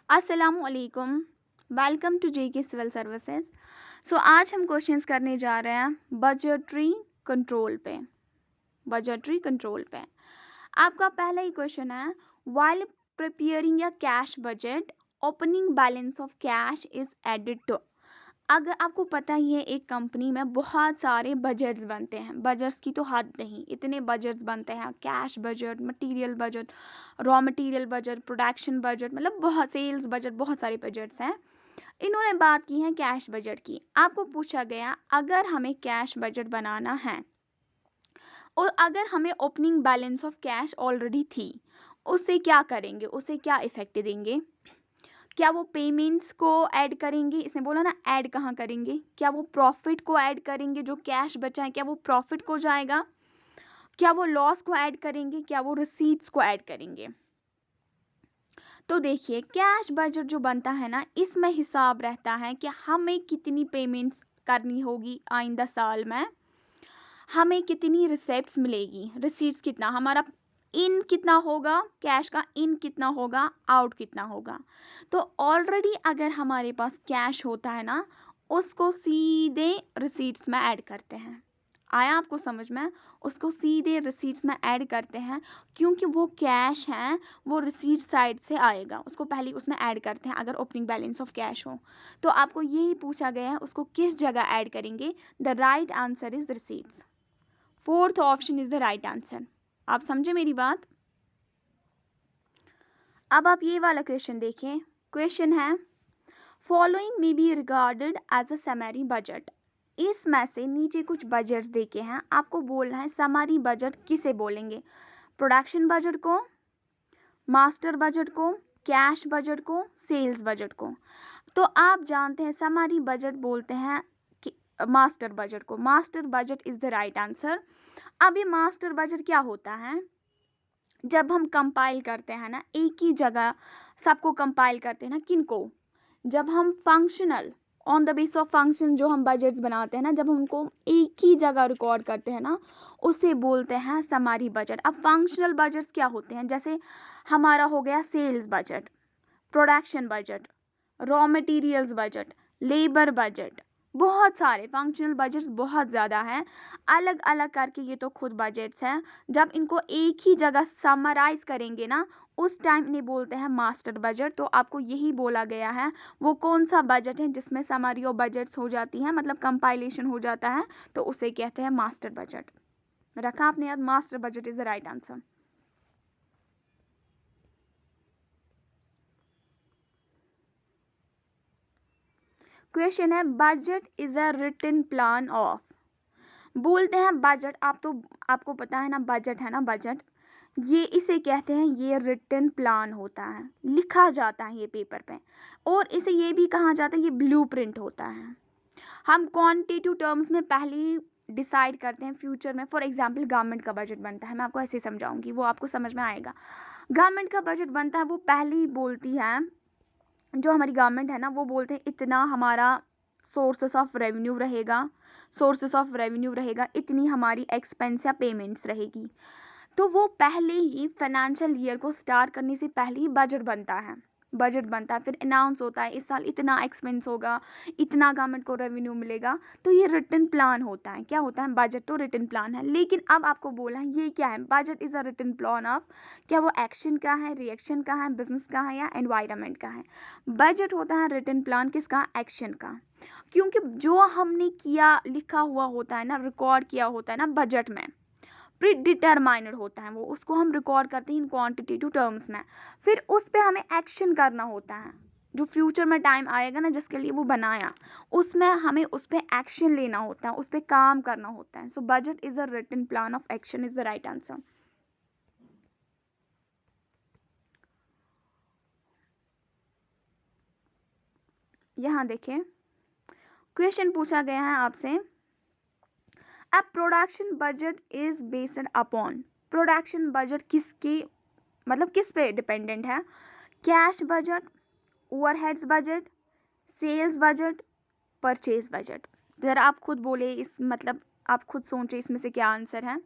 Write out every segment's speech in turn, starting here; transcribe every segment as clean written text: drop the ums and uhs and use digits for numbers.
अस्सलामुअलैकुम। Welcome to JK civil services. आज हम क्वेश्चंस करने जा रहे हैं बजटरी कंट्रोल पे। आपका पहला ही क्वेश्चन है, व्हाइल प्रिपेयरिंग या cash budget opening balance of cash is added to. अगर आपको पता ही है, एक कंपनी में बहुत सारे बजट्स बनते हैं, बजट्स की तो हद नहीं, इतने बजट्स बनते हैं। Cash budget, material budget, raw material budget, production budget, मतलब बहुत सेल्स बजट, बहुत सारे बजट्स हैं। इन्होंने बात की है कैश बजट की। आपको पूछा गया, अगर हमें कैश बजट बनाना है और अगर हमें opening balance of cash already थी, उससे क्या करेंगे, उससे क्या इफेक्ट देंगे। क्या वो पेमेंट्स को ऐड करेंगे, इसने बोला ना ऐड कहाँ करेंगे, क्या वो प्रॉफिट को ऐड करेंगे, जो कैश बचा है क्या वो प्रॉफिट को जाएगा, क्या वो लॉस को ऐड करेंगे, क्या वो रिसीट्स को ऐड करेंगे। तो देखिए, कैश बजट जो बनता है ना, इसमें हिसाब रहता है कि हमें कितनी पेमेंट्स करनी होगी आइंदा साल में, हमें कितनी रिसिप्ट्स मिलेगी, रिसीट्स कितना हमारा इन कितना होगा, कैश का इन कितना होगा, आउट कितना होगा। तो ऑलरेडी अगर हमारे पास कैश होता है ना, उसको सीधे रिसीट्स में ऐड करते हैं। आया आपको समझ में, उसको सीधे रिसीट्स में ऐड करते हैं, क्योंकि वो कैश है, वो रिसीट साइड से आएगा, उसको पहले उसमें ऐड करते हैं अगर ओपनिंग बैलेंस ऑफ कैश हो। तो आपको यही पूछा गया है, उसको किस जगह ऐड करेंगे। The right answer is receipts. Fourth option is the right answer. आप समझे मेरी बात। अब आप ये वाला क्वेश्चन देखिए। क्वेश्चन है, following may be regarded as a summary budget. इसमें से नीचे कुछ बजट्स देखे हैं, आपको बोलना है समरी बजट किसे बोलेंगे। प्रोडक्शन बजट को, मास्टर बजट को, कैश बजट को, सेल्स बजट को। तो आप जानते हैं समरी बजट बोलते हैं कि मास्टर बजट को। Master budget is the right answer. अब ये मास्टर बजट क्या होता है, जब हम कंपाइल करते हैं ना एक ही जगह, सबको कंपाइल करते हैं ना, किनको, जब हम functional on the base of function जो हम बजट्स बनाते हैं ना, जब हम उनको एक ही जगह रिकॉर्ड करते हैं ना, उसे बोलते हैं समरी बजट। अब फंक्शनल बजट्स क्या होते हैं, जैसे हमारा हो गया sales budget, production budget, raw materials budget, labour budget, बहुत सारे फंक्शनल बजट्स बहुत ज़्यादा हैं, अलग अलग करके ये तो खुद बजट्स हैं। जब इनको एक ही जगह समराइज करेंगे ना, उस टाइम इन्हें बोलते हैं मास्टर बजट। तो आपको यही बोला गया है, वो कौन सा बजट है जिसमें समरी और बजट्स हो जाती हैं, मतलब कंपाइलेशन हो जाता है, तो उसे कहते हैं मास्टर बजट। रखा आपने याद, master budget is the right answer. Question है, budget is a written plan of. बोलते हैं बजट, आपको पता है ना, बजट है ना, बजट ये इसे कहते हैं, ये रिटन प्लान होता है, लिखा जाता है ये पेपर पे। और इसे ये भी कहा जाता है, ये ब्लूप्रिंट होता है। हम क्वांटिटेटिव टर्म्स में पहले ही डिसाइड करते हैं फ्यूचर में। फॉर एग्जांपल गवर्नमेंट का बजट बनता है, मैं आपको ऐसे समझाऊंगी, वो आपको समझ में आएगा। गवर्नमेंट का बजट बनता है, वो पहले ही बोलती है, जो हमारी गवर्नमेंट है ना, वो बोलते हैं इतना हमारा सोर्सेस ऑफ रेवेन्यू रहेगा, इतनी हमारी एक्सपेंस या पेमेंट्स रहेगी। तो वो पहले ही फाइनेंशियल ईयर को स्टार्ट करने से पहले ही बजट बनता है, फिर अनाउंस होता है इस साल इतना एक्सपेंस होगा, इतना गवर्नमेंट को रेवेन्यू मिलेगा। तो ये रिटन प्लान होता है। क्या होता है, बजट तो रिटन प्लान है। लेकिन अब आपको बोला है ये क्या है, budget is a written plan of, क्या वो एक्शन का है, रिएक्शन का है, बिजनेस का है, या एनवायरनमेंट का है। बजट होता है रिटन प्लान किसका, एक्शन का। क्योंकि जो हमने किया लिखा हुआ होता है ना, रिकॉर्ड किया होता है ना बजट में, प्री डिटरमाइंड होता है वो, उसको हम रिकॉर्ड करते हैं इन क्वांटिटेटिव टर्म्स में। फिर उस पर हमें एक्शन करना होता है, जो फ्यूचर में टाइम आएगा ना जिसके लिए वो बनाया, उसमें हमें उस पर एक्शन लेना होता है, उस पर काम करना होता है। So budget is a written plan of action is the right answer. यहाँ देखिए, क्वेश्चन पूछा गया है आपसे, अब production budget is based upon. Production budget किसके, मतलब किस पे डिपेंडेंट है, cash budget, overheads budget, sales budget, purchase budget. ज़रा आप खुद बोले, इस मतलब आप खुद सोचें इसमें से क्या आंसर है।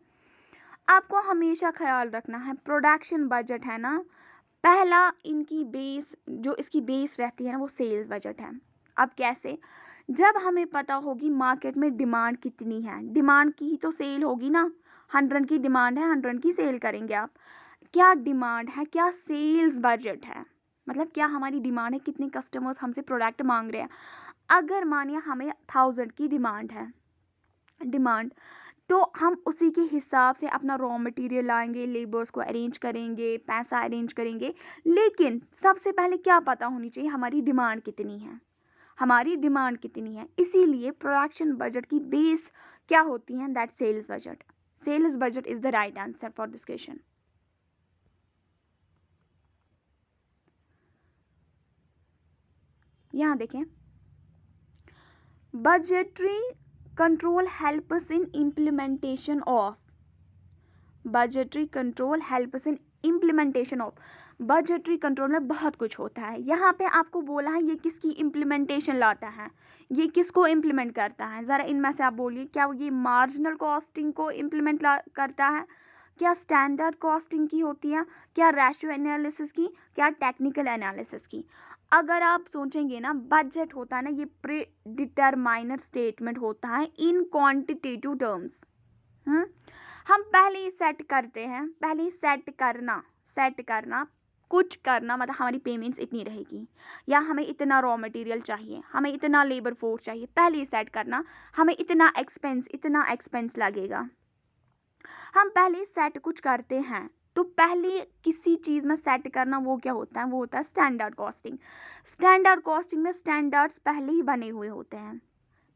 आपको हमेशा ख्याल रखना है, प्रोडक्शन बजट है ना, पहला इनकी बेस जो इसकी बेस रहती है ना वो सेल्स बजट है। अब कैसे? जब हमें पता होगी मार्केट में डिमांड कितनी है, डिमांड की ही तो सेल होगी ना। 100 की डिमांड है, 100 की सेल करेंगे आप। क्या डिमांड है, क्या सेल्स बजट है, मतलब क्या हमारी डिमांड है, कितने कस्टमर्स हमसे प्रोडक्ट मांग रहे हैं। अगर मानिए हमें 1000 की डिमांड है, तो हम उसी के हिसाब से अपना रॉ मटेरियल लाएंगे, लेबर्स को अरेंज करेंगे, पैसा अरेंज करेंगे। लेकिन सबसे पहले क्या पता होनी चाहिए, हमारी डिमांड कितनी है, हमारी डिमांड कितनी है। इसीलिए प्रोडक्शन बजट की बेस क्या होती है, that sales budget. Sales budget is the right answer for this question. यहाँ देखें, budgetary control helps in implementation of, budgetary control helps in implementation of. Budgetary control में बहुत कुछ होता है। यहाँ पे आपको बोला है ये किसकी इम्प्लीमेंटेशन लाता है, ये किसको इम्प्लीमेंट करता है, ज़रा इनमें से आप बोलिए। क्या ये मार्जिनल कॉस्टिंग को इम्प्लीमेंट करता है, क्या स्टैंडर्ड कॉस्टिंग की होती है, क्या रेशियो एनालिसिस की, क्या टेक्निकल एनालिसिस की। अगर आप सोचेंगे ना, बजट होता है ना ये प्री डिटरमाइनर स्टेटमेंट होता है इन क्वांटिटेटिव टर्म्स। हम पहले ही सेट करते हैं, पहले ही सेट करना कुछ करना, मतलब हमारी पेमेंट्स इतनी रहेगी, या हमें इतना रॉ मटेरियल चाहिए, हमें इतना लेबर फोर्स चाहिए, पहले ही सेट करना, हमें इतना एक्सपेंस लगेगा। हम पहले सेट कुछ करते हैं, तो पहले किसी चीज़ में सेट करना वो क्या होता है, वो होता है स्टैंडर्ड कॉस्टिंग। स्टैंडर्ड कॉस्टिंग में स्टैंडर्ड्स पहले ही बने हुए होते हैं,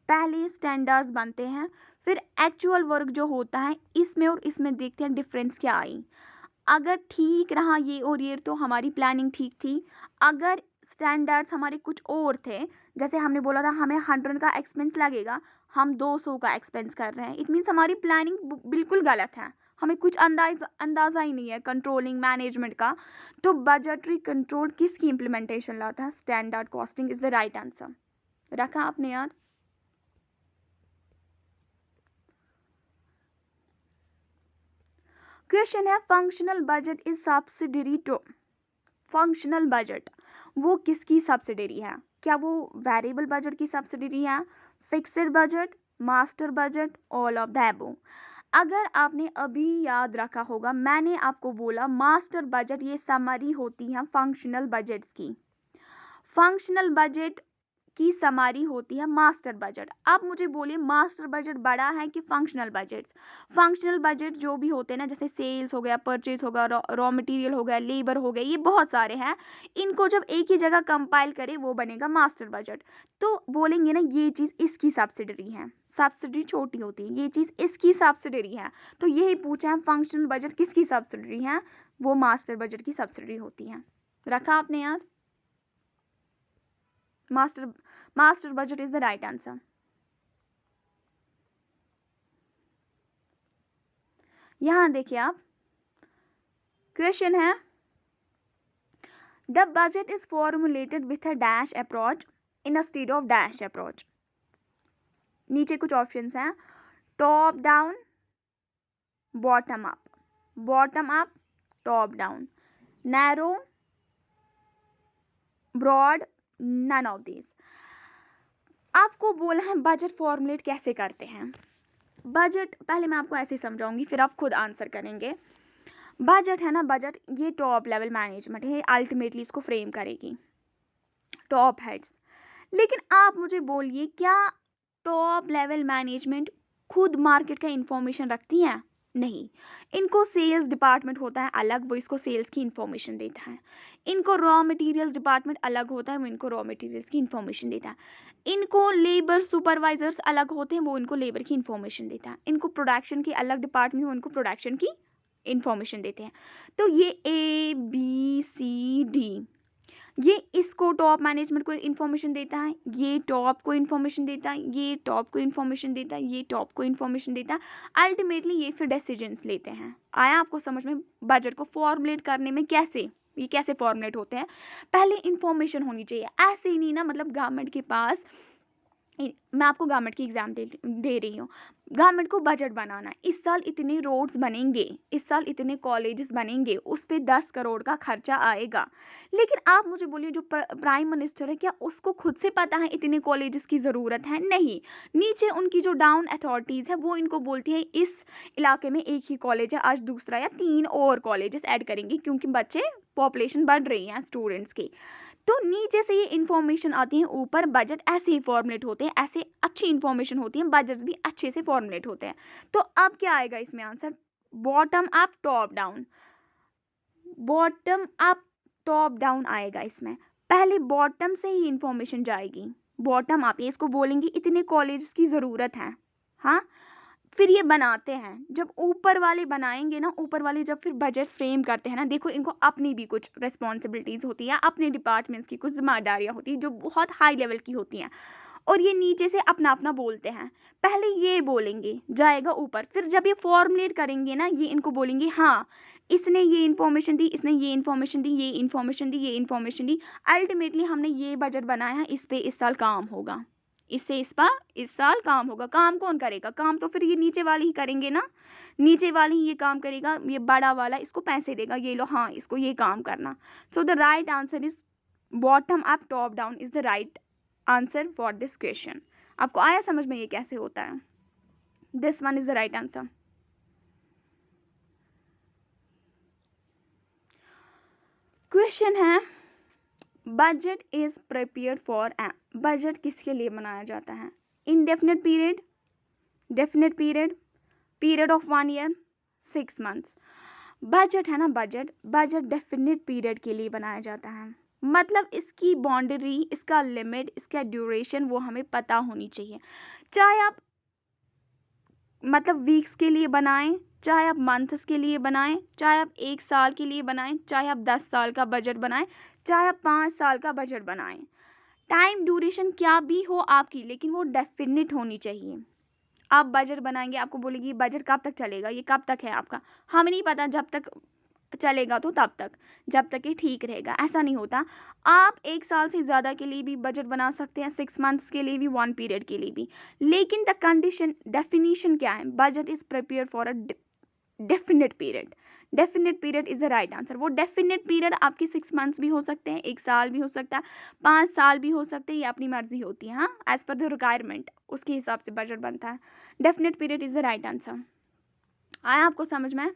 पहले स्टैंडर्ड्स बनते हैं, फिर एक्चुअल वर्क जो होता है इसमें और इसमें देखते हैं डिफरेंस क्या आई। अगर ठीक रहा ये और ये तो हमारी प्लानिंग ठीक थी। अगर स्टैंडर्ड्स हमारे कुछ और थे, जैसे हमने बोला था हमें 100 का एक्सपेंस लगेगा, हम 200 का एक्सपेंस कर रहे हैं, इट मीन्स हमारी प्लानिंग बिल्कुल गलत है, हमें कुछ अंदाज़ा ही नहीं है कंट्रोलिंग मैनेजमेंट का। तो बजटरी कंट्रोल किसकी इम्प्लीमेंटेशन लाता है, standard costing is the right answer. रखा आपने याद। क्वेश्चन है, functional budget is subsidiary to. Functional budget वो किसकी सब्सिडरी है, क्या वो वेरिएबल बजट की सब्सिडरी है, fixed budget, master budget, all of the above. अगर आपने अभी याद रखा होगा, मैंने आपको बोला मास्टर बजट ये समरी होती है फंक्शनल बजट्स की। फंक्शनल बजट की समरी होती है मास्टर बजट। अब मुझे बोलिए मास्टर बजट बड़ा है कि फंक्शनल बजट्स। फंक्शनल बजट जो भी होते हैं ना, जैसे सेल्स हो गया, परचेज होगा, रॉ मटेरियल हो गया, लेबर हो गया, ये बहुत सारे हैं, इनको जब एक ही जगह कंपाइल करें वो बनेगा मास्टर बजट। तो बोलेंगे ना ये चीज़ इसकी सब्सिडरी है, सब्सिडरी छोटी होती है, ये चीज़ इसकी सब्सिडरी है, तो यही पूछा है फंक्शनल बजट किसकी सब्सिडरी है, वो मास्टर बजट की सब्सिडरी होती है। रखा आपने याद। Master budget is the right answer. यहां देखिए आप, क्वेश्चन है, the budget is formulated with a dash approach in a state of dash approach. नीचे कुछ ऑप्शंस हैं, top down, bottom up, top down, narrow, broad, none of these. आपको बोला है बजट फॉर्मुलेट कैसे करते हैं। बजट पहले मैं आपको ऐसे समझाऊंगी, फिर आप खुद आंसर करेंगे। बजट है ना, बजट ये टॉप लेवल मैनेजमेंट है, अल्टीमेटली इसको फ्रेम करेगी टॉप हेड्स। लेकिन आप मुझे बोलिए, क्या टॉप लेवल मैनेजमेंट खुद मार्केट का इंफॉर्मेशन रखती हैं? नहीं, इनको सेल्स डिपार्टमेंट होता है अलग, वो इसको सेल्स की इंफॉर्मेशन देता है। इनको रॉ मटेरियल्स डिपार्टमेंट अलग होता है, वो इनको रॉ मटेरियल्स की इंफॉर्मेशन देता है। इनको लेबर सुपरवाइजर्स अलग होते हैं, वो इनको लेबर की इंफॉर्मेशन देता है। इनको प्रोडक्शन की अलग डिपार्टमेंट, वो इनको प्रोडक्शन की इंफॉर्मेशन देते हैं। तो ये ABCD, ये इसको टॉप मैनेजमेंट को इन्फॉर्मेशन देता है, ये टॉप को इन्फॉर्मेशन देता है, ये टॉप को इन्फॉर्मेशन देता है, ये टॉप को इन्फॉर्मेशन देता है। अल्टीमेटली ये फिर डिसीजंस लेते हैं। आया आपको समझ में बजट को फॉर्मुलेट करने में कैसे, ये कैसे फॉर्मुलेट होते हैं। पहले इन्फॉर्मेशन होनी चाहिए, ऐसे ही नहीं ना, मतलब गवर्नमेंट के पास मैं आपको गवर्नमेंट की एग्ज़ाम दे रही हूँ। गवर्नमेंट को बजट बनाना है, इस साल इतने रोड्स बनेंगे, इस साल इतने कॉलेजेस बनेंगे, उस पे 10 करोड़ का खर्चा आएगा। लेकिन आप मुझे बोलिए जो प्राइम मिनिस्टर है, क्या उसको खुद से पता है इतने कॉलेजेस की ज़रूरत है? नहीं। नीचे उनकी जो डाउन अथॉरिटीज़ है वो इनको बोलती है इस इलाके में एक ही कॉलेज है, आज दूसरा या 3 और कॉलेजेस ऐड करेंगे क्योंकि बच्चे पॉपुलेशन बढ़ रही है स्टूडेंट्स की। तो नीचे से ये इन्फॉर्मेशन आती है ऊपर, बजट ऐसे ही फॉर्मुलेट होते हैं, ऐसे अच्छी इन्फॉर्मेशन होती है, बजट्स भी अच्छे से फॉर्मुलेट होते हैं। तो अब क्या आएगा इसमें answer? Bottom up top down, bottom up top down आएगा इसमें। पहले बॉटम से ही इन्फॉर्मेशन जाएगी, बॉटम अप, ये इसको बोलेंगे इतने कॉलेज की ज़रूरत है। हाँ, फिर ये बनाते हैं, जब ऊपर वाले बनाएंगे ना, ऊपर वाले जब फिर बजट फ्रेम करते हैं ना, देखो इनको अपनी भी कुछ रिस्पॉन्सिबिलिटीज़ होती है, अपने डिपार्टमेंट्स की कुछ जिम्मेदारियाँ होती हैं जो बहुत हाई लेवल की होती हैं, और ये नीचे से अपना अपना बोलते हैं। पहले ये बोलेंगे, जाएगा ऊपर, फिर जब ये फॉर्मुलेट करेंगे ना, ये इनको बोलेंगे हाँ इसने ये इन्फॉर्मेशन दी, इसने ये इन्फॉर्मेशन दी, ये इन्फॉर्मेशन दी, ये इन्फॉर्मेशन दी, अल्टीमेटली हमने ये बजट बनाया है, इस पे इस साल काम होगा, इससे इस साल काम होगा। काम कौन करेगा? काम तो फिर ये नीचे वाले ही करेंगे ना, नीचे वाले ही ये काम करेगा, ये बड़ा वाला इसको पैसे देगा, ये लो हाँ इसको ये काम करना। So the right answer is bottom up top down is the right answer for this question. आपको आया समझ में ये कैसे होता है? This one is the right answer. Question है budget is prepared for, budget किसके लिए बनाया जाता है? Indefinite period, definite period, period of 1 year, 6 months. Budget है ना, बजट डेफिनेट पीरियड के लिए बनाया जाता है, मतलब इसकी बाउंड्री, इसका लिमिट, इसका ड्यूरेशन वो हमें पता होनी चाहिए। चाहे आप मतलब वीक्स के लिए बनाएं, चाहे आप मंथ्स के लिए बनाएं, चाहे आप 1 साल के लिए बनाएं, चाहे आप 10 साल का बजट बनाएं, चाहे आप 5 साल का बजट बनाएं, टाइम ड्यूरेशन क्या भी हो आपकी, लेकिन वो डेफिनेट होनी चाहिए। आप बजट बनाएंगे, आपको बोलेगी बजट कब तक चलेगा, ये कब तक है आपका, हमें नहीं पता, जब तक चलेगा तो तब तक, जब तक ये ठीक रहेगा, ऐसा नहीं होता। आप 1 साल से ज़्यादा के लिए भी बजट बना सकते हैं, 6 मंथ्स के लिए भी, 1 पीरियड के लिए भी, लेकिन द कंडीशन, डेफिनीशन क्या है? Budget is prepare for a definite period. Definite period is the right answer. वो डेफिनेट पीरियड आपकी 6 मंथ्स भी हो सकते हैं, 1 साल भी हो सकता है, 5 साल भी हो सकते हैं, ये अपनी मर्जी होती है। हाँ, एज़ पर द रिक्वायरमेंट उसके हिसाब से बजट बनता है। Definite period is the right answer. आया आपको समझ में?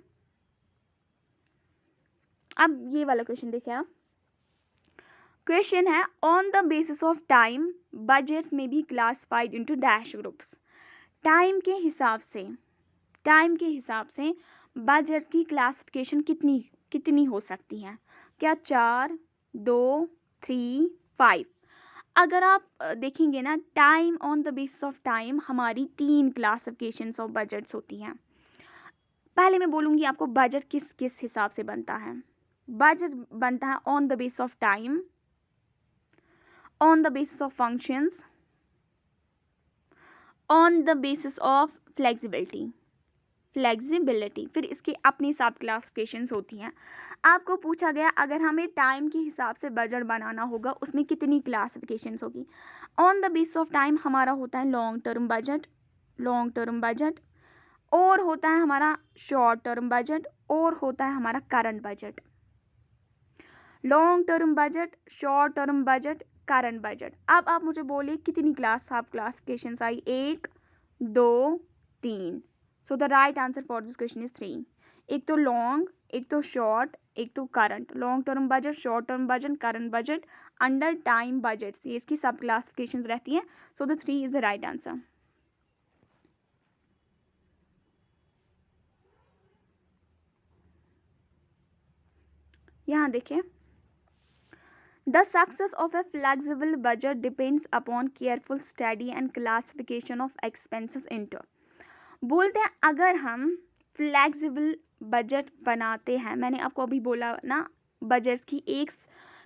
अब ये वाला क्वेश्चन देखिए आप। क्वेश्चन है on the basis of time budgets में be classified into dash groups. Time के हिसाब से, टाइम के हिसाब से बजट्स की क्लासिफिकेशन कितनी हो सकती है? क्या 4, 2, 3, 5? अगर आप देखेंगे ना, time on the basis of time हमारी 3 क्लासिफिकेशंस ऑफ बजट्स होती हैं। पहले मैं बोलूँगी आपको बजट किस किस हिसाब से बनता है। बजट बनता है on the basis of time, on the basis of functions, on the basis of flexibility, फिर इसके अपनी सब क्लासिफिकेशंस होती हैं। आपको पूछा गया अगर हमें टाइम के हिसाब से बजट बनाना होगा उसमें कितनी क्लासिफिकेशंस होगी? On the basis of time हमारा होता है लॉन्ग टर्म बजट, और होता है हमारा शॉर्ट टर्म बजट, और होता है हमारा current budget. Long term budget, short term budget, current budget. अब आप मुझे बोलिए कितनी सब classifications I? 1, 2, 3। So the right answer for this question is 3। एक तो लॉन्ग, एक तो शॉर्ट, एक तो current. Long term budget, short term budget, current budget under time budgets, ये इसकी सब क्लासिफिकेशंस रहती हैं। So the 3 is the right answer. यहाँ देखिए, the success of A flexible budget depends upon careful study and classification of expenses into. बोलते हैं अगर हम फ्लेक्सिबल बजट बनाते हैं, मैंने आपको अभी बोला ना, बजट्स की एक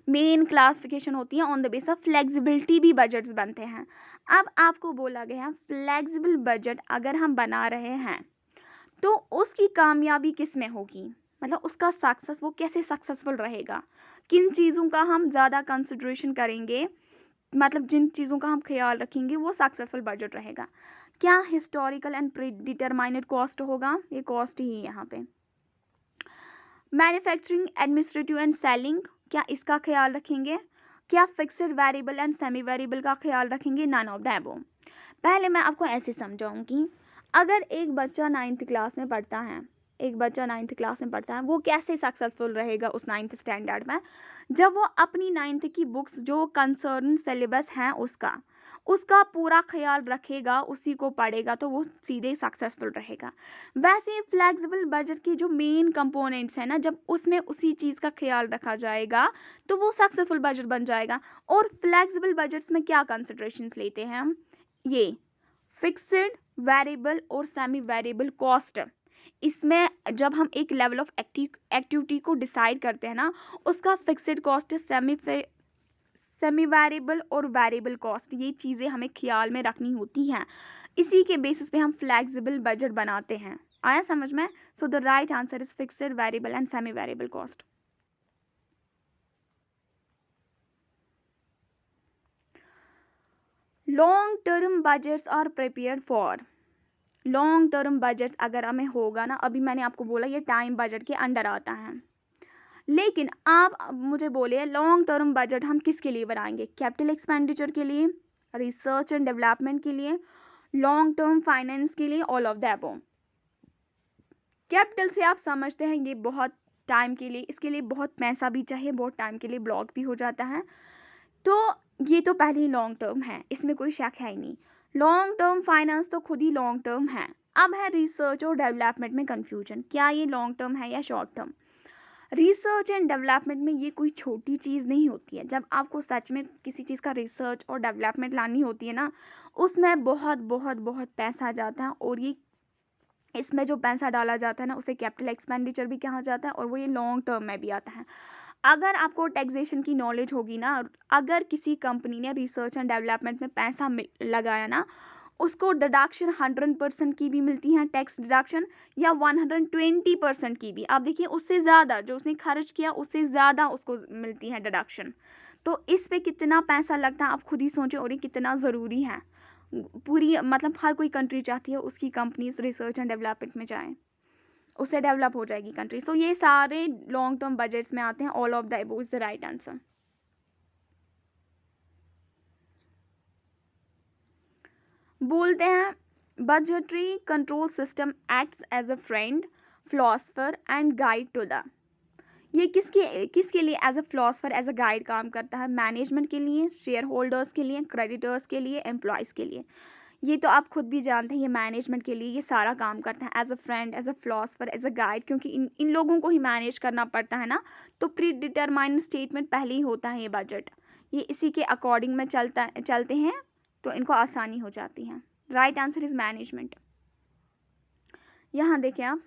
मेन क्लासिफिकेशन होती है, on the base of flexibility भी बजट्स बनते हैं। अब आपको बोला गया है फ्लेक्सिबल बजट अगर हम बना रहे हैं तो उसकी कामयाबी किस में होगी, मतलब उसका सक्सेस, वो कैसे सक्सेसफुल रहेगा, किन चीज़ों का हम ज़्यादा कंसिड्रेशन करेंगे मतलब जिन चीज़ों का हम ख्याल रखेंगे वो सक्सेसफुल बजट रहेगा। क्या historical and pre determined cost होगा, ये कॉस्ट ही यहाँ पे। मैन्युफैक्चरिंग, एडमिनिस्ट्रेटिव एंड सेलिंग, क्या इसका ख्याल रखेंगे? क्या fixed variable and semi variable का ख्याल रखेंगे? None of the above. पहले मैं आपको ऐसे समझाऊंगी, अगर एक बच्चा 9th क्लास में पढ़ता है, एक बच्चा 9th क्लास में पढ़ता है, वो कैसे सक्सेसफुल रहेगा उस 9th स्टैंडर्ड में? जब वो अपनी 9th की बुक्स जो कंसर्न सिलेबस हैं उसका पूरा ख्याल रखेगा, उसी को पढ़ेगा, तो वो सीधे सक्सेसफुल रहेगा। वैसे ही फ्लेक्सिबल बजट की जो मेन कंपोनेंट्स हैं ना, जब उसमें उसी चीज़ का ख्याल रखा जाएगा तो वो सक्सेसफुल बजट बन जाएगा। और फ्लेक्सिबल बजट्स में क्या कंसिडरेशंस लेते हैं हम? ये फिक्स्ड, वेरिएबल और सेमी वेरिएबल कॉस्ट। इसमें जब हम एक लेवल ऑफ एक्टिविटी को डिसाइड करते हैं ना, उसका फिक्स्ड कॉस्ट, सेमी वेरिएबल और वेरिएबल कॉस्ट, ये चीज़ें हमें ख्याल में रखनी होती हैं। इसी के बेसिस पे हम फ्लेक्सिबल बजट बनाते हैं। आया समझ में? So the right answer is fixed, variable and semi variable cost. Long term budgets are prepared for. Long term budgets अगर हमें होगा ना, अभी मैंने आपको बोला ये टाइम बजट के अंडर आता है, लेकिन आप मुझे बोलिए लॉन्ग टर्म बजट हम किसके लिए बनाएंगे? कैपिटल एक्सपेंडिचर के लिए, रिसर्च एंड डेवलपमेंट के लिए, लॉन्ग टर्म फाइनेंस के लिए, all of the above. Capital से आप समझते हैं ये बहुत टाइम के लिए, इसके लिए बहुत पैसा भी चाहिए, बहुत टाइम के लिए ब्लॉक भी हो जाता है, तो ये तो पहले ही लॉन्ग टर्म है, इसमें कोई शक है ही नहीं। लॉन्ग टर्म फाइनेंस तो खुद ही लॉन्ग टर्म है। अब है रिसर्च और डेवलपमेंट में कन्फ्यूजन, क्या ये लॉन्ग टर्म है या short term? Research and development में ये कोई छोटी चीज़ नहीं होती है। जब आपको सच में किसी चीज़ का रिसर्च और डेवलपमेंट लानी होती है ना, उसमें बहुत बहुत बहुत पैसा जाता है, और ये इसमें जो पैसा डाला जाता है ना, उसे कैपिटल एक्सपेंडिचर भी कहा जाता है, और वो ये लॉन्ग टर्म में भी आता है। अगर आपको टैक्सेशन की नॉलेज होगी ना, अगर किसी कंपनी ने रिसर्च एंड डेवलपमेंट में पैसा लगाया ना, उसको डिडक्शन 100% की भी मिलती है टैक्स डिडक्शन, या 120% की भी। आप देखिए उससे ज़्यादा जो उसने खर्च किया उससे ज़्यादा उसको मिलती है डिडक्शन। तो इस पे कितना पैसा लगता है आप खुद ही सोचें, और ये कितना ज़रूरी है। पूरी मतलब हर कोई कंट्री चाहती है उसकी कंपनीज रिसर्च एंड डेवलपमेंट में जाएँ, उससे डेवलप हो जाएगी कंट्री। सो ये सारे लॉन्ग टर्म बजट्स में आते हैं। All of the above is the right answer. बोलते हैं budgetary control system acts as a friend, philosopher and guide to the. ये किसके लिए as a philosopher, as a guide काम करता है? मैनेजमेंट के लिए, शेयर होल्डर्स के लिए, क्रेडिटर्स के लिए, एम्प्लॉयज़ के लिए। ये तो आप खुद भी जानते हैं, ये मैनेजमेंट के लिए ये सारा काम करता है, as a friend, as a philosopher, as a guide, क्योंकि इन लोगों को ही मैनेज करना पड़ता है ना। तो प्री डिटरमाइंड स्टेटमेंट पहले ही होता है ये बजट, ये इसी के अकॉर्डिंग में चलते हैं, तो इनको आसानी हो जाती है। Right answer is management. यहाँ देखें आप,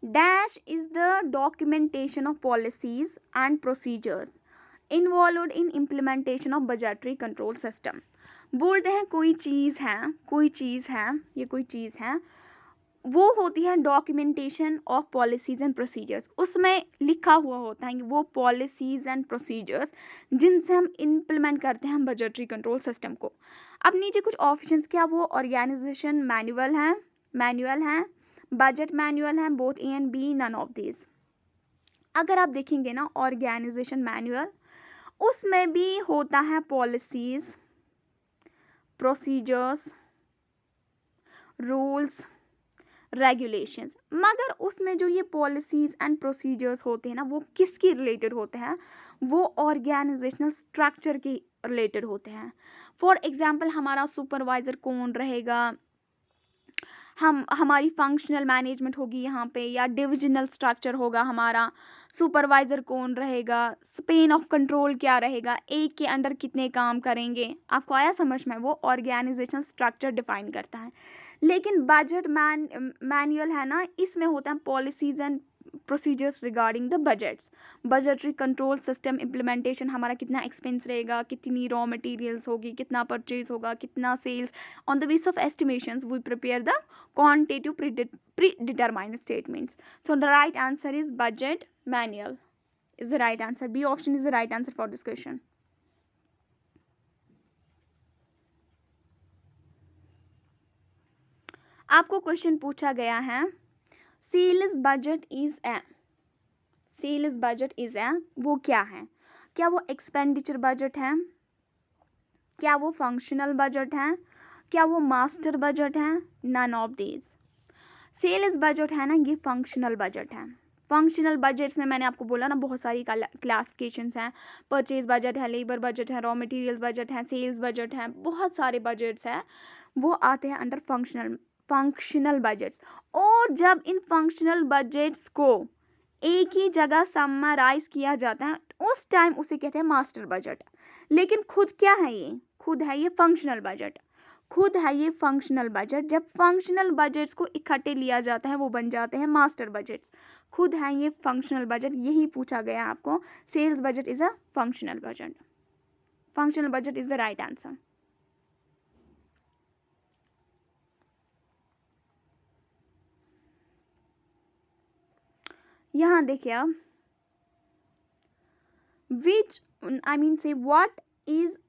dash is the documentation of policies and procedures involved in implementation of budgetary control system. बोलते हैं कोई चीज़ है, ये कोई चीज़ है, वो होती है documentation of policies and procedures. उसमें लिखा हुआ होता है कि वो पॉलिसीज़ एंड प्रोसीजर्स जिनसे हम इम्प्लीमेंट करते हैं बजटरी कंट्रोल सिस्टम को। अब नीचे कुछ ऑप्शंस, क्या वो ऑर्गेनाइजेशन मैनुअल हैं, बजट मैनुअल हैं, both A and B, none of this. अगर आप देखेंगे ना ऑर्गेनाइजेशन मैनुअल, उसमें भी होता है पॉलिसीज़, प्रोसीजर्स, रूल्स, रेगुलेशंस, मगर उसमें जो ये पॉलिसीज़ एंड प्रोसीजर्स होते हैं ना, वो किसके रिलेटेड होते हैं? वो ऑर्गेनाइजेशनल स्ट्रक्चर के रिलेटेड होते हैं। फॉर एग्जांपल हमारा सुपरवाइज़र कौन रहेगा, हमारी फंक्शनल मैनेजमेंट होगी यहाँ पे, या डिविजनल स्ट्रक्चर होगा हमारा, सुपरवाइज़र कौन रहेगा, स्पेन ऑफ कंट्रोल क्या रहेगा, एक के अंडर कितने काम करेंगे। आपको आया समझ में? वो ऑर्गेनाइजेशन स्ट्रक्चर डिफाइन करता है। लेकिन बजट मैनुअल है ना, इसमें होता है policies and procedures regarding the budgets, budgetary control system implementation, हमारा कितना एक्सपेंस रहेगा, कितनी रॉ मटेरियल्स होगी, कितना परचेज होगा, कितना sales. On the base of estimations we prepare the quantitative predetermined statements. So the right answer is budget manual. is the right answer. B option is the right answer for this question. आपको question पूछा गया है sales budget is a वो क्या है? क्या वो expenditure budget है? क्या वो फंक्शनल बजट है? क्या वो मास्टर बजट है? None of these. Sales budget है ना, ये फंक्शनल बजट है. फंक्शनल बजट्स में मैंने आपको बोला ना बहुत सारी क्लासिफिकेशंस हैं. परचेज बजट है, लेबर बजट है, रॉ मटेरियल्स बजट है, सेल्स बजट है, बहुत सारे बजट्स हैं, वो आते हैं अंडर फंक्शनल बजट्स. और जब इन फंक्शनल बजट्स को एक ही जगह समराइज किया जाता है उस टाइम उसे कहते हैं मास्टर बजट. लेकिन खुद क्या है ये? खुद है ये फंक्शनल बजट. जब फंक्शनल बजट्स को इकट्ठे लिया जाता है वो बन जाते हैं मास्टर बजट्स. खुद है ये फंक्शनल बजट. यही पूछा गया आपको. Sales budget is a functional budget. Functional budget is the right answer. यहाँ देखिए आप what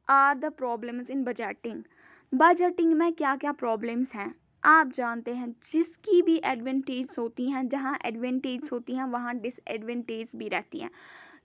are the problems in budgeting. Budgeting में क्या क्या प्रॉब्लम्स हैं आप जानते हैं. जिसकी भी एडवांटेज होती हैं, जहाँ एडवांटेज होती हैं वहाँ डिसएडवांटेज भी रहती हैं.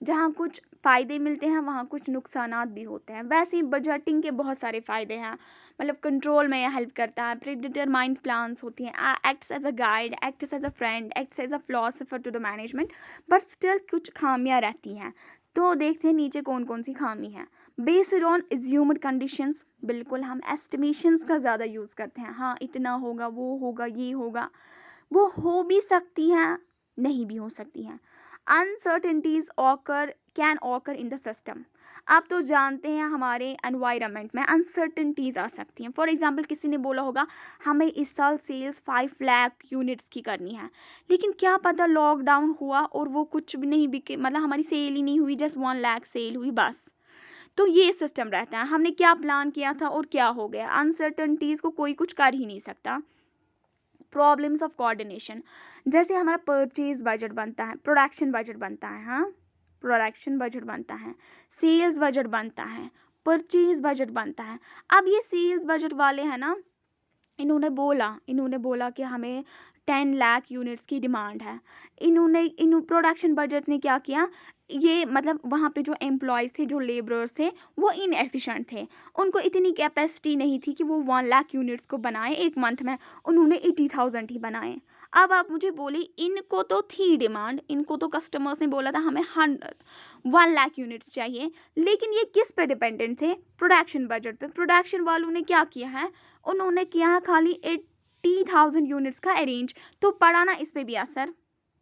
जहाँ कुछ फ़ायदे मिलते हैं वहाँ कुछ नुकसानात भी होते हैं. वैसे ही बजटिंग के बहुत सारे फ़ायदे हैं. मतलब कंट्रोल में हेल्प करता है, प्रीडिटरमाइंड प्लान्स होती हैं, acts as a guide, acts as a friend, acts as a philosopher to the management. But still कुछ खामियाँ रहती हैं. तो देखते हैं नीचे कौन कौन सी खामी है. Based on assumed conditions. बिल्कुल हम एस्टिमेशंस का ज़्यादा यूज़ करते हैं. हाँ इतना होगा, वो होगा, ये होगा. वो हो भी सकती हैं, नहीं भी हो सकती हैं. Uncertainties can occur in the system. आप तो जानते हैं हमारे एनवायरनमेंट में अनसर्टेनिटीज़ आ सकती हैं. फॉर एग्जांपल किसी ने बोला होगा हमें इस साल सेल्स 5 लाख यूनिट्स की करनी है, लेकिन क्या पता लॉकडाउन हुआ और वो कुछ भी नहीं बिके, मतलब हमारी सेल ही नहीं हुई, जस्ट 1 लाख सेल हुई बस. तो ये सिस्टम रहता है. हमने क्या प्लान किया था और क्या हो गया. अनसर्टेनिटीज़ को कोई कुछ कर ही नहीं सकता. Problems of coordination. जैसे हमारा परचेज बजट बनता है, प्रोडक्शन बजट बनता है. हाँ प्रोडक्शन बजट बनता है, सेल्स बजट बनता है, परचेज बजट बनता है. अब ये सेल्स बजट वाले हैं ना, इन्होंने बोला कि हमें 10 लाख यूनिट्स की डिमांड है. इन प्रोडक्शन बजट ने क्या किया, ये मतलब वहाँ पे जो एम्प्लॉयज़ थे, जो लेबरर्स थे, वो इनएफिशिएंट थे. उनको इतनी कैपेसिटी नहीं थी कि वो 1 लाख यूनिट्स को बनाए एक मंथ में. उन्होंने 80,000 ही बनाए. अब आप मुझे बोले इनको तो थी डिमांड, इनको तो कस्टमर्स ने बोला था हमें 1 लाख यूनिट्स चाहिए, लेकिन ये किस पे डिपेंडेंट थे? प्रोडक्शन बजट पे. प्रोडक्शन वालों ने क्या किया है, उन्होंने किया है खाली 80,000 यूनिट्स का अरेंज. तो पड़ा ना इस पे भी असर.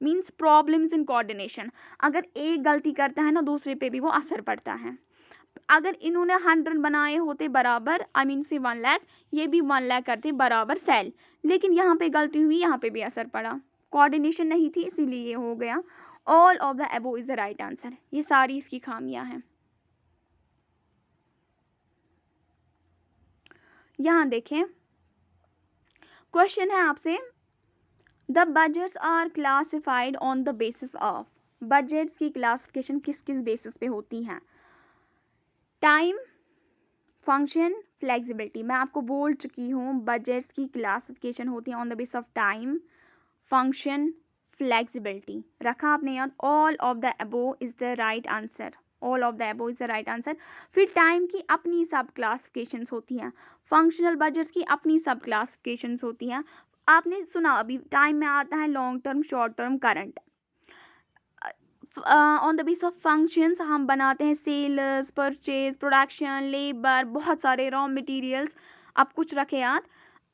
Means problems in coordination. अगर एक गलती करता है ना दूसरे पे भी वो असर पड़ता है. अगर इन्होंने 100 बनाए होते बराबर, से 1 लाख, ये भी 1 लाख करते बराबर सेल, लेकिन यहाँ पे गलती हुई, यहाँ पे भी असर पड़ा. कोऑर्डिनेशन नहीं थी इसीलिए ये हो गया. All of the above is the right answer. ये सारी इसकी खामियां हैं. यहाँ देखें क्वेश्चन है आपसे, the budgets are classified on the basis of. Budgets की क्लासिफिकेशन किस किस बेसिस पे होती हैं? Time, function, flexibility. मैं आपको बोल चुकी हूँ बजट्स की क्लासिफिकेशन होती है on the base of time, function, flexibility. रखा आपने याद. All of the above is the right answer. All of the above is the right answer. फिर टाइम की अपनी सब क्लासिफिकेशंस होती हैं, फंक्शनल बजट्स की अपनी सब क्लासिफिकेशंस होती हैं. आपने सुना अभी टाइम में आता है long term, short term, current. On the base of functions हम बनाते हैं सेल्स, परचेज, प्रोडक्शन, लेबर, बहुत सारे रॉ मटेरियल्स. आप कुछ रखे याद.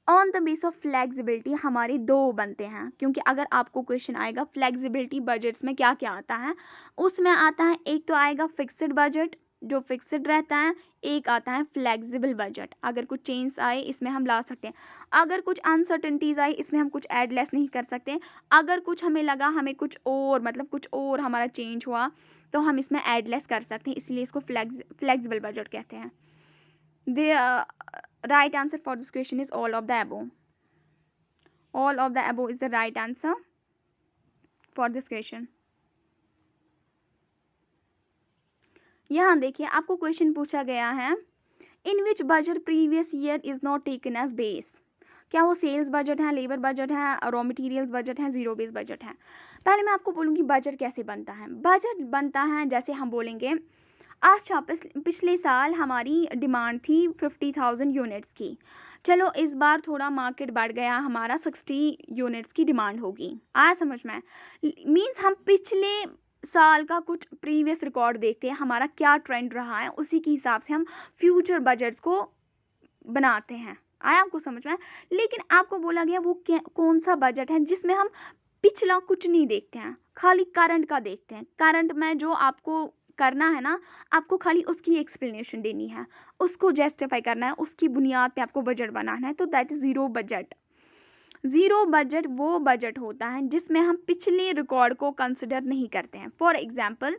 On the base of flexibility हमारे 2 बनते हैं, क्योंकि अगर आपको क्वेश्चन आएगा फ्लेक्सिबिलिटी बजट्स में क्या क्या आता है, उसमें आता है एक तो आएगा फिक्स्ड बजट जो फिक्स्ड रहता है, एक आता है फ्लेक्सिबल बजट. अगर कुछ चेंज आए इसमें हम ला सकते हैं. अगर कुछ अनसर्टेनिटीज़ आई इसमें हम कुछ ऐड लेस नहीं कर सकते. अगर कुछ हमें लगा हमें कुछ और मतलब कुछ और हमारा चेंज हुआ तो हम इसमें ऐड लेस कर सकते हैं, इसलिए इसको फ्लेक्सिबल बजट कहते हैं. The right answer for this question is all of the above. All of the above is the right answer for this question. यहाँ देखिए आपको क्वेश्चन पूछा गया है, in which budget previous year is not taken as base. क्या वो sales budget है, labour budget है, रॉ मटेरियल्स बजट है, जीरो बेस बजट है। पहले मैं आपको बोलूँगी बजट कैसे बनता है। बजट बनता है जैसे हम बोलेंगे, अच्छा पिछले साल हमारी डिमांड थी 50,000 यूनिट्स की, चलो इस बार थोड़ा मार्केट बढ़ गया, हमारा 60 यूनिट्स की डिमांड होगी। आया समझ में? मीन्स हम पिछले साल का कुछ प्रीवियस रिकॉर्ड देखते हैं, हमारा क्या ट्रेंड रहा है, उसी के हिसाब से हम फ्यूचर बजट्स को बनाते हैं। आया आपको समझ में? लेकिन आपको बोला गया वो कौन सा बजट है जिसमें हम पिछला कुछ नहीं देखते हैं, खाली करंट का देखते हैं। करंट में जो आपको करना है ना, आपको खाली उसकी एक्सप्लेनेशन देनी है, उसको जस्टिफाई करना है, उसकी बुनियाद पे आपको बजट बनाना है, तो that is zero budget. Zero budget वो बजट होता है जिसमें हम पिछले रिकॉर्ड को कंसिडर नहीं करते हैं। फॉर एग्जाम्पल,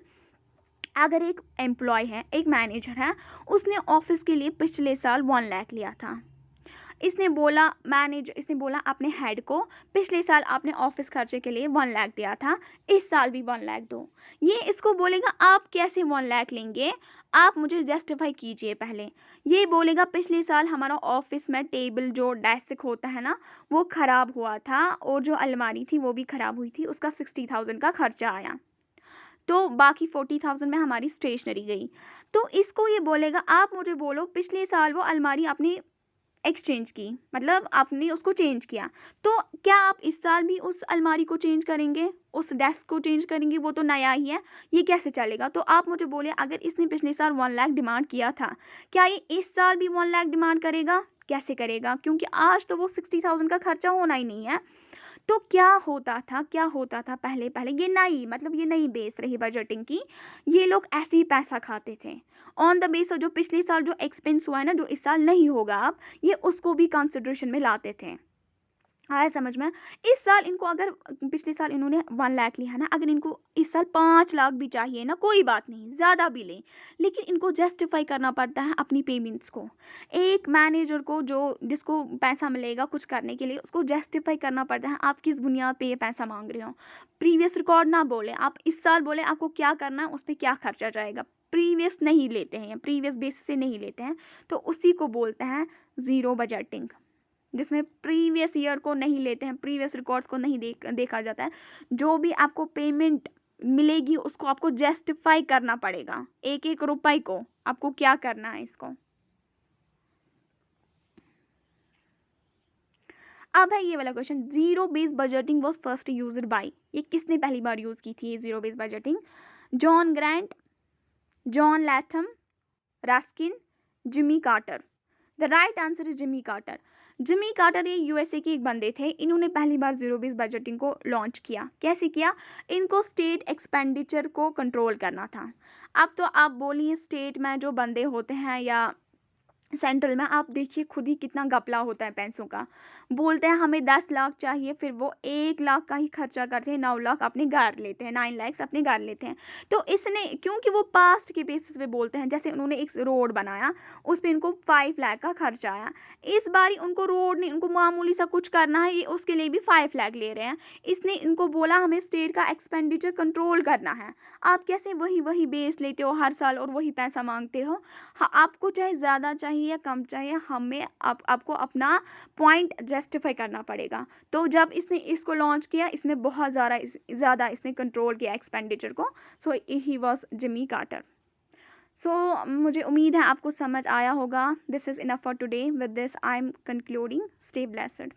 अगर एक एम्प्लॉय है, एक मैनेजर है, उसने ऑफिस के लिए पिछले साल 1 लाख लिया था। इसने बोला अपने हेड को, पिछले साल आपने ऑफिस खर्चे के लिए 1 लाख दिया था, इस साल भी 1 लाख दो। ये इसको बोलेगा आप कैसे 1 लाख लेंगे, आप मुझे जस्टिफाई कीजिए पहले। ये बोलेगा पिछले साल हमारा ऑफिस में टेबल जो डेस्क होता है ना, वो ख़राब हुआ था, और जो अलमारी थी वो भी ख़राब हुई थी, उसका 60,000 का खर्चा आया, तो बाकी 40,000 में हमारी स्टेशनरी गई। तो इसको ये बोलेगा आप मुझे बोलो पिछले साल वो अलमारी आपने एक्सचेंज की, मतलब आपने उसको चेंज किया, तो क्या आप इस साल भी उस अलमारी को चेंज करेंगे, उस डेस्क को चेंज करेंगे? वो तो नया ही है, ये कैसे चलेगा? तो आप मुझे बोले अगर इसने पिछले साल 1 लाख डिमांड किया था, क्या ये इस साल भी 1 लाख डिमांड करेगा? कैसे करेगा? क्योंकि आज तो वो 60,000 का खर्चा होना ही नहीं है। तो क्या होता था पहले पहले, ये नई बेस रही बजटिंग की। ये लोग ऐसे ही पैसा खाते थे ऑन द बेस, जो पिछले साल जो एक्सपेंस हुआ है ना, जो इस साल नहीं होगा, आप ये उसको भी कंसिडरेशन में लाते थे। आया समझ में? इस साल इनको अगर पिछले साल इन्होंने 1 लाख लिया है ना, अगर इनको इस साल 5 लाख भी चाहिए ना, कोई बात नहीं, ज़्यादा भी लें, लेकिन इनको जस्टिफाई करना पड़ता है अपनी पेमेंट्स को। एक मैनेजर को जिसको पैसा मिलेगा कुछ करने के लिए, उसको जस्टिफाई करना पड़ता है आप किस बुनियाद पे ये पैसा मांग रहे हो। प्रीवियस रिकॉर्ड ना बोले आप, इस साल बोले आपको क्या करना है, उस पर क्या खर्चा जाएगा। प्रीवियस नहीं लेते हैं, प्रीवियस बेसिस से नहीं लेते हैं, तो उसी को बोलते हैं ज़ीरो बजटिंग, जिसमें प्रीवियस ईयर को नहीं लेते हैं, प्रीवियस रिकॉर्ड्स को नहीं देखा जाता है। जो भी आपको पेमेंट मिलेगी उसको आपको जस्टिफाई करना पड़ेगा, एक एक रुपए को आपको क्या करना है इसको। अब है ये वाला question, zero base budgeting was first used by, ये किसने पहली बार यूज की थी ये zero base budgeting? John grant, John Latham, Ruskin, Jimmy Carter. The right answer is Jimmy Carter. Jimmy Carter ये यूएसए के एक बंदे थे, इन्होंने पहली बार जीरो बेस बजटिंग को लॉन्च किया। कैसे किया? इनको स्टेट एक्सपेंडिचर को कंट्रोल करना था। अब तो आप बोलिए स्टेट में जो बंदे होते हैं या सेंट्रल में, आप देखिए खुद ही कितना घपला होता है पैसों का। बोलते हैं हमें 10 लाख चाहिए, फिर वो 1 लाख का ही खर्चा करते हैं, 9 लाख अपने घर लेते हैं, 9 लाख अपने घर लेते हैं। तो इसने, क्योंकि वो पास्ट के बेसिस पे बोलते हैं, जैसे उन्होंने एक रोड बनाया, उस पर इनको 5 लाख का खर्चा आया। इस बारी उनको रोड नहीं, उनको मामूली सा कुछ करना है, ये उसके लिए भी 5 लाख ले रहे हैं। इसने इनको बोला हमें स्टेट का एक्सपेंडिचर कंट्रोल करना है। आप कैसे वही बेस लेते हो हर साल और वही पैसा मांगते हो? हाँ, आपको चाहे ज़्यादा चाहिए या कम चाहिए, हमें आपको अपना पॉइंट जस्टिफाई करना पड़ेगा। तो जब इसने इसको लॉन्च किया, इसमें बहुत ज़्यादा इसने कंट्रोल किया एक्सपेंडिचर को। सो ही वॉज जिमी कार्टर। सो मुझे उम्मीद है आपको समझ आया होगा। This is enough for today. With this I am concluding. Stay blessed.